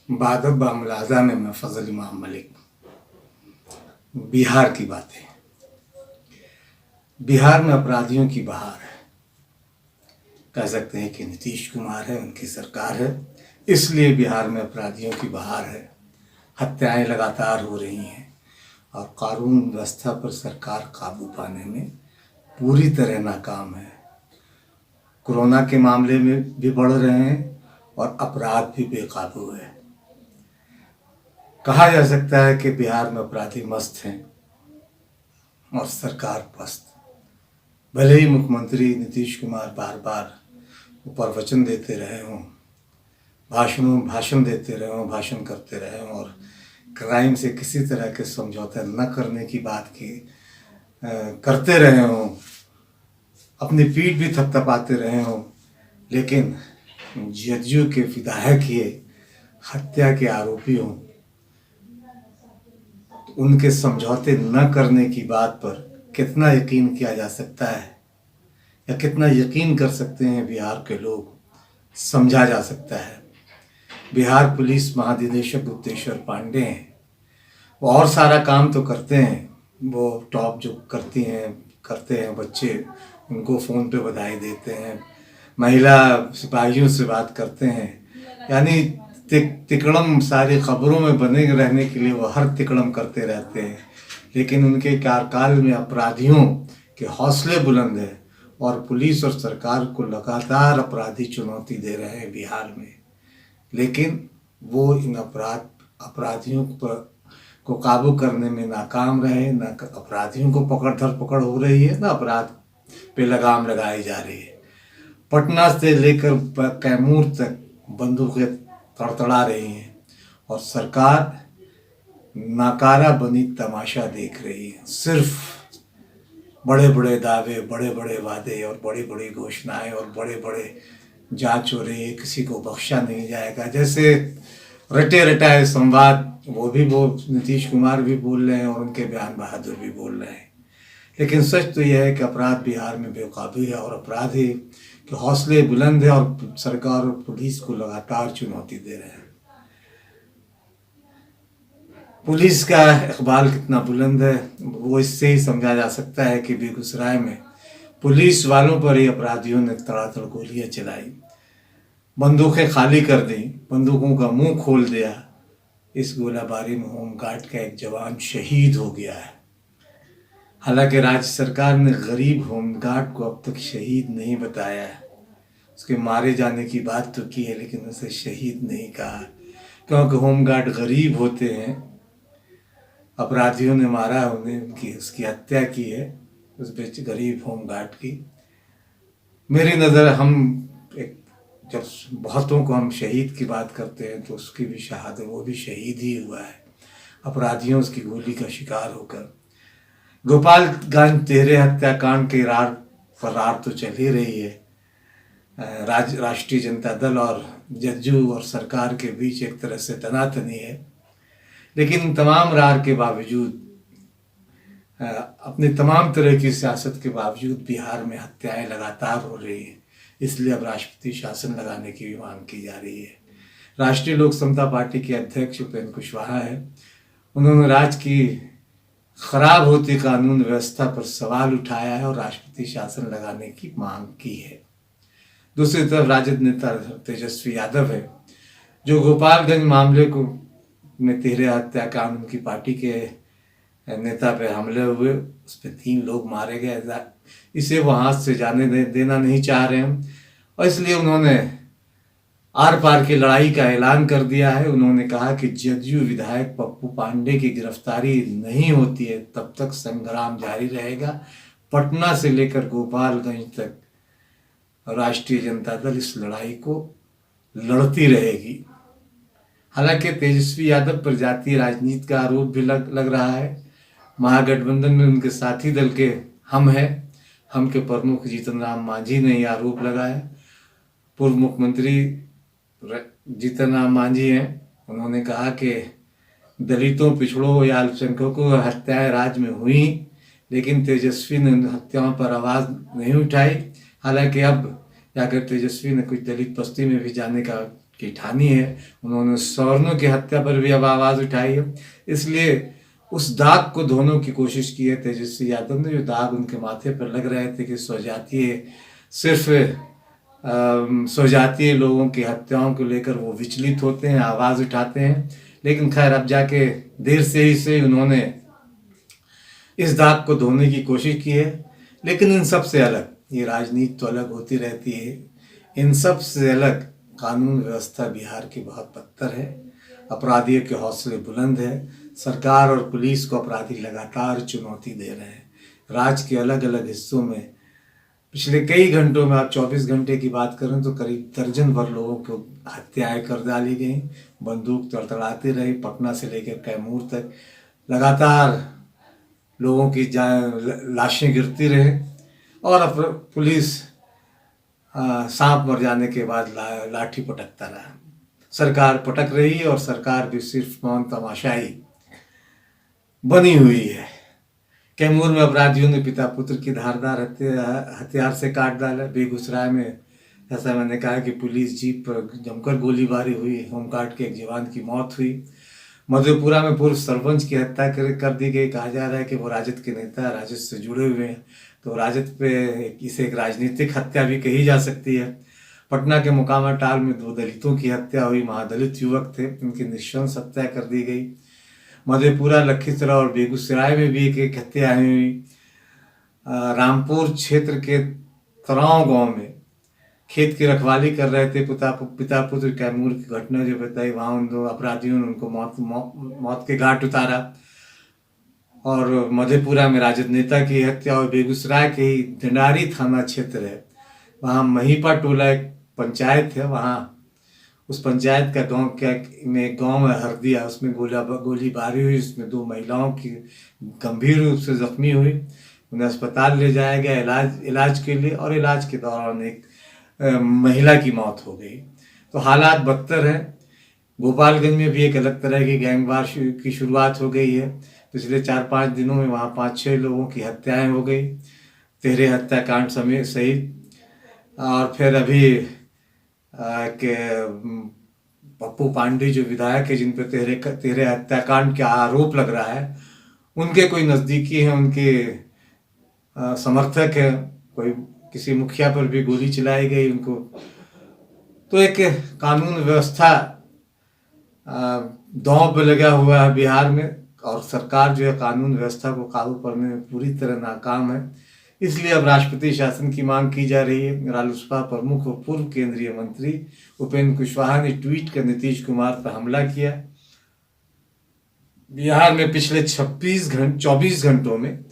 बादब मुलाजा में मैं फजल इमाम मलिक। बिहार की बातें। बिहार में अपराधियों की बहार है। कह सकते हैं कि नीतीश कुमार है, उनकी सरकार है, इसलिए बिहार में अपराधियों की बहार है। हत्याएं लगातार हो रही हैं और कानून व्यवस्था पर सरकार काबू पाने में पूरी तरह नाकाम है। कोरोना के मामले में भी बढ़ रहे हैं और अपराध भी बेकाबू है। कहा जा सकता है कि बिहार में अपराधी मस्त हैं और सरकार पस्त। भले ही मुख्यमंत्री नीतीश कुमार बार बार प्रवचन देते रहे हों, भाषण देते रहे हों, भाषण करते रहे हों और क्राइम से किसी तरह के समझौते न करने की बात की करते रहे हों, अपनी पीठ भी थपथपाते रहे हों, लेकिन जदयू के विधायक ये हत्या के आरोपी हों, तो उनके समझौते न करने की बात पर कितना यकीन किया जा सकता है या कितना यकीन कर सकते हैं बिहार के लोग, समझा जा सकता है। बिहार पुलिस महानिदेशक गुप्तेश्वर पांडे हैं, वो और सारा काम तो करते हैं, वो टॉप जो करते हैं बच्चे, उनको फ़ोन पे बधाई देते हैं, महिला सिपाहियों से बात करते हैं, यानी तिकड़म सारी खबरों में बने रहने के लिए वो हर तिकड़म करते रहते हैं। लेकिन उनके कार्यकाल में अपराधियों के हौसले बुलंद है और पुलिस और सरकार को लगातार अपराधी चुनौती दे रहे हैं बिहार में। लेकिन वो इन अपराधियों को काबू करने में नाकाम रहे। न अपराधियों को धरपकड़ हो रही है, न अपराध पे लगाम लगाई जा रही है। पटना से लेकर कैमूर तक बंदूकें तड़तड़ा रही हैं और सरकार नाकारा बनी तमाशा देख रही है। सिर्फ बड़े बड़े दावे, बड़े बड़े वादे और बड़ी बड़ी घोषणाएं और बड़े बड़े जांच हो रही है, किसी को बख्शा नहीं जाएगा जैसे रटे रटाए संवाद वो नीतीश कुमार भी बोल रहे हैं और उनके बयान बहादुर भी बोल रहे हैं। लेकिन सच तो यह है कि अपराध बिहार में बेकाबू है और अपराधी के हौसले बुलंद है और सरकार और पुलिस को लगातार चुनौती दे रहे हैं। पुलिस का इकबाल कितना बुलंद है वो इससे ही समझा जा सकता है कि बेगूसराय में पुलिस वालों पर ही अपराधियों ने तड़ातड़ गोलियां चलाई, बंदूकें खाली कर दी, बंदूकों का मुंह खोल दिया। इस गोलाबारी में होमगार्ड का एक जवान शहीद हो गया है। हालांकि राज्य सरकार ने गरीब होमगार्ड को अब तक शहीद नहीं बताया है। उसके मारे जाने की बात तो की है लेकिन उसे शहीद नहीं कहा, क्योंकि होमगार्ड गरीब होते हैं। अपराधियों ने मारा है उन्हें, उसकी हत्या की है उस बेच गरीब होमगार्ड की। मेरी नज़र जब बहुतों को हम शहीद की बात करते हैं तो उसकी भी शहादत, वो भी शहीद ही हुआ है अपराधियों उसकी गोली का शिकार होकर। गोपालगंज तेरे हत्याकांड के फरार तो चल ही रही है। राष्ट्रीय जनता दल और जदयू और सरकार के बीच एक तरह से तनातनी है, लेकिन तमाम रार के बावजूद, अपने तमाम तरह की सियासत के बावजूद बिहार में हत्याएं लगातार हो रही हैं। इसलिए अब राष्ट्रपति शासन लगाने की भी मांग की जा रही है। राष्ट्रीय लोक समता पार्टी के अध्यक्ष उपेंद्र कुशवाहा है, उन्होंने राज्य की खराब होती कानून व्यवस्था पर सवाल उठाया है और राष्ट्रपति शासन लगाने की मांग की है। दूसरी तरफ राजद नेता तेजस्वी यादव है, जो गोपालगंज मामले में 13 हत्याकांड उनकी पार्टी के नेता पे हमले हुए, उस पर 3 लोग मारे गए, इसे वो हाथ से जाने देना नहीं चाह रहे हैं और इसलिए उन्होंने आर पार की लड़ाई का ऐलान कर दिया है। उन्होंने कहा कि जदयू विधायक पप्पू पांडे की गिरफ्तारी नहीं होती है तब तक संग्राम जारी रहेगा। पटना से लेकर गोपालगंज तक राष्ट्रीय जनता दल इस लड़ाई को लड़ती रहेगी। हालांकि तेजस्वी यादव पर जातीय राजनीति का आरोप भी लग रहा है। महागठबंधन में उनके साथी दल के हम के प्रमुख जीतन राम मांझी ने यह आरोप लगाया। पूर्व मुख्यमंत्री जीतन राम मांझी हैं, उन्होंने कहा कि दलितों, पिछड़ों या अल्पसंख्यकों को हत्याएं राज्य में हुई, लेकिन तेजस्वी ने उन हत्याओं पर आवाज़ नहीं उठाई। हालांकि अब जाकर तेजस्वी ने कुछ दलित बस्ती में भी जाने का की ठानी है। उन्होंने सवर्णों की हत्या पर भी अब आवाज़ उठाई है। इसलिए उस दाग को धोने की कोशिश की है तेजस्वी यादव ने, जो दाग उनके माथे पर लग रहे थे कि स्वजातीय, सिर्फ स्वजातीय लोगों की हत्याओं को लेकर वो विचलित होते हैं, आवाज़ उठाते हैं। लेकिन खैर अब जाके देर से ही से उन्होंने इस दाग को धोने की कोशिश की है। लेकिन इन सब से अलग, ये राजनीति तो अलग होती रहती है, इन सब से अलग कानून व्यवस्था बिहार की बहुत बदतर है। अपराधियों के हौसले बुलंद है। सरकार और पुलिस को अपराधी लगातार चुनौती दे रहे हैं। राज्य के अलग अलग हिस्सों में पिछले कई घंटों में, आप 24 घंटे की बात करें तो करीब दर्जन भर लोगों को हत्याएं कर डाली गई। बंदूक तड़तड़ाती रही। पटना से लेकर कैमूर तक लगातार लोगों की लाशें गिरती रहे और अब पुलिस सांप मर जाने के बाद लाठी पटकता रहा। सरकार पटक रही है और सरकार भी सिर्फ मौन तमाशाई बनी हुई है। कैमूर में अपराधियों ने पिता पुत्र की धारदार हथियार से काट डाला। बेगूसराय में, जैसा मैंने कहा, कि पुलिस जीप पर जमकर गोलीबारी हुई, होमगार्ड के एक जवान की मौत हुई। मधेपुरा में पूर्व सरपंच की हत्या कर दी गई। कहा जा रहा है कि वो राजद के नेता, राजद से जुड़े हुए हैं, तो राजद पे इसे एक राजनीतिक हत्या भी कही जा सकती है। पटना के मोकामा टाल में 2 दलितों की हत्या हुई। महादलित युवक थे, उनकी नृशंस हत्या कर दी गई। मधेपुरा, लखीसराय और बेगूसराय में भी एक हत्या हुई। रामपुर क्षेत्र के तराव गांव में खेत की रखवाली कर रहे थे पिता पुत्र। कैमूर की घटना जो बताई, वहाँ उन 2 अपराधियों ने उनको मौत के घाट उतारा। और मधेपुरा में राजद नेता की हत्या। और बेगूसराय के ही ढंडारी थाना क्षेत्र है, वहाँ महिपा टोला एक पंचायत है, वहाँ उस पंचायत का गांव है हरदिया, उसमें गोलीबारी हुई। उसमें 2 महिलाओं की गंभीर रूप से जख्मी हुई। उन्हें अस्पताल ले जाया गया इलाज के लिए, और इलाज के दौरान एक महिला की मौत हो गई। तो हालात बदतर हैं। गोपालगंज में भी एक अलग तरह की गैंगवार की शुरुआत हो गई है। पिछले 4-5 दिनों में वहाँ 5-6 लोगों की हत्याएं हो गई, 13 हत्याकांड सहित। और फिर अभी के पप्पू पांडे जो विधायक है, जिन पर 13 हत्याकांड के आरोप लग रहा है, उनके कोई नज़दीकी हैं, उनके समर्थक हैं, कोई किसी मुखिया पर भी गोली चलाई गई उनको। तो एक कानून व्यवस्था दांव पे लगा हुआ है बिहार में, और सरकार जो है कानून व्यवस्था को काबू करने में पूरी तरह नाकाम है। इसलिए अब राष्ट्रपति शासन की मांग की जा रही है। रालोसपा प्रमुख व पूर्व केंद्रीय मंत्री उपेंद्र कुशवाहा ने ट्वीट कर नीतीश कुमार पर हमला किया। बिहार में पिछले 24 घंटों में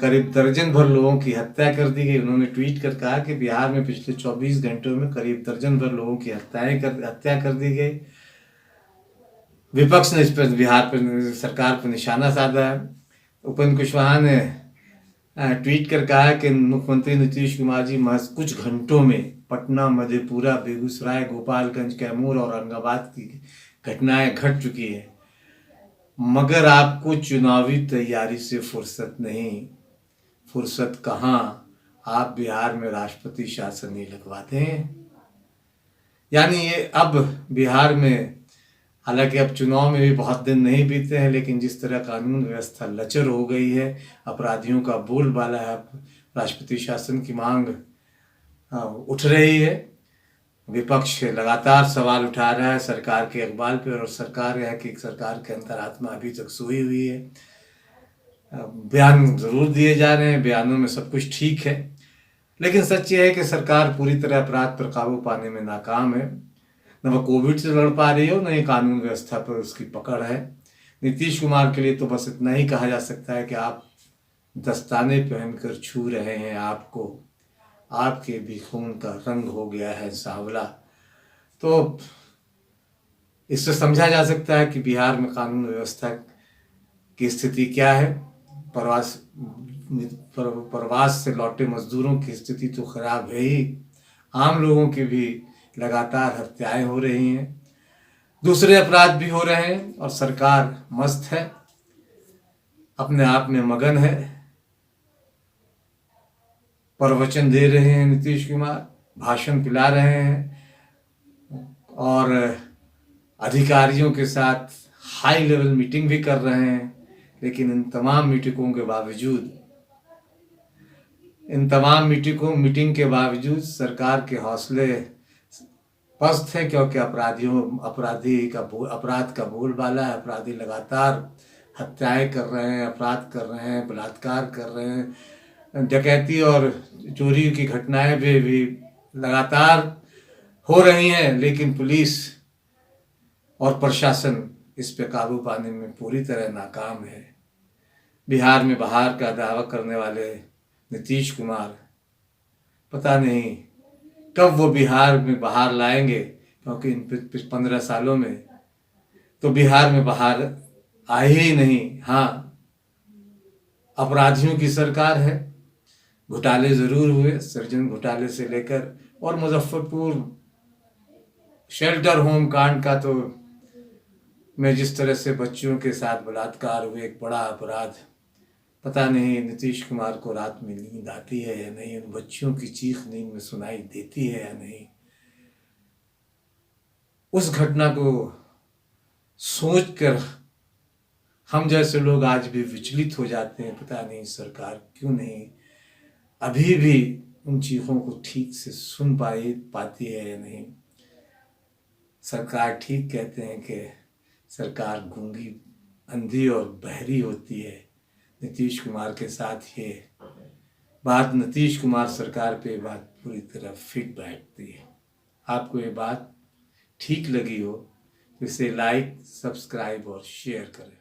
करीब दर्जन भर लोगों की हत्या कर दी गई। उन्होंने ट्वीट कर कहा कि बिहार में पिछले 24 घंटों में करीब दर्जन भर लोगों की हत्या कर दी गई। विपक्ष ने इस पर बिहार पर सरकार पर निशाना साधा है। उपेंद्र कुशवाहा ने ट्वीट कर कहा कि मुख्यमंत्री नीतीश कुमार जी महज कुछ घंटों में पटना, मधेपुरा, बेगूसराय, गोपालगंज, कैमूर और औरंगाबाद की घटनाएं घट चुकी है, मगर आपको चुनावी तैयारी से फुर्सत नहीं। फुर्सत कहाँ, आप बिहार में राष्ट्रपति शासन नहीं लगवाते हैं। यानी ये अब बिहार में, हालांकि अब चुनाव में भी बहुत दिन नहीं बीते हैं, लेकिन जिस तरह कानून व्यवस्था लचर हो गई है, अपराधियों का बोलबाला है, राष्ट्रपति शासन की मांग उठ रही है। विपक्ष लगातार सवाल उठा रहा है सरकार के इकबाल पर, और सरकार है कि सरकार के अंतरात्मा अभी तक सोई हुई है। बयान जरूर दिए जा रहे हैं, बयानों में सब कुछ ठीक है, लेकिन सच ये है कि सरकार पूरी तरह अपराध पर काबू पाने में नाकाम है। न वह कोविड से लड़ पा रही हो, न ही कानून व्यवस्था पर उसकी पकड़ है। नीतीश कुमार के लिए तो बस इतना ही कहा जा सकता है कि आप दस्ताने पहनकर छू रहे हैं आपको, आपके भी खून का रंग हो गया है सांवला। तो इससे समझा जा सकता है कि बिहार में कानून व्यवस्था की स्थिति क्या है। प्रवास से लौटे मजदूरों की स्थिति तो खराब है ही, आम लोगों की भी लगातार हत्याएं हो रही हैं, दूसरे अपराध भी हो रहे हैं, और सरकार मस्त है, अपने आप में मगन है। प्रवचन दे रहे हैं नीतीश कुमार, भाषण पिला रहे हैं, और अधिकारियों के साथ हाई लेवल मीटिंग भी कर रहे हैं, लेकिन इन तमाम मीटिंग के बावजूद सरकार के हौसले पस्त हैं, क्योंकि अपराध का बोलबाला है। अपराधी लगातार हत्याएं कर रहे हैं, अपराध कर रहे हैं, बलात्कार कर रहे हैं, डकैती और चोरी की घटनाएं भी लगातार हो रही हैं, लेकिन पुलिस और प्रशासन इस पे काबू पाने में पूरी तरह नाकाम है। बिहार में बहार का दावा करने वाले नीतीश कुमार पता नहीं कब वो बिहार में बहार लाएंगे, क्योंकि इन 15 सालों में तो बिहार में बहार आई ही नहीं। हाँ, अपराधियों की सरकार है। घोटाले जरूर हुए, सृजन घोटाले से लेकर, और मुजफ्फरपुर शेल्टर होम कांड का तो में जिस तरह से बच्चियों के साथ बलात्कार हुए, एक बड़ा अपराध। पता नहीं नीतीश कुमार को रात में नींद आती है या नहीं, उन बच्चियों की चीख नींद में सुनाई देती है या नहीं। उस घटना को सोचकर हम जैसे लोग आज भी विचलित हो जाते हैं। पता नहीं सरकार क्यों नहीं अभी भी उन चीखों को ठीक से सुन पाती है या नहीं। सरकार ठीक कहते हैं कि सरकार गूंगी, अंधी और बहरी होती है। नीतीश कुमार के साथ ये बात, नीतीश कुमार सरकार पे बात पूरी तरह फिट बैठती है। आपको ये बात ठीक लगी हो तो इसे लाइक, सब्सक्राइब और शेयर करें।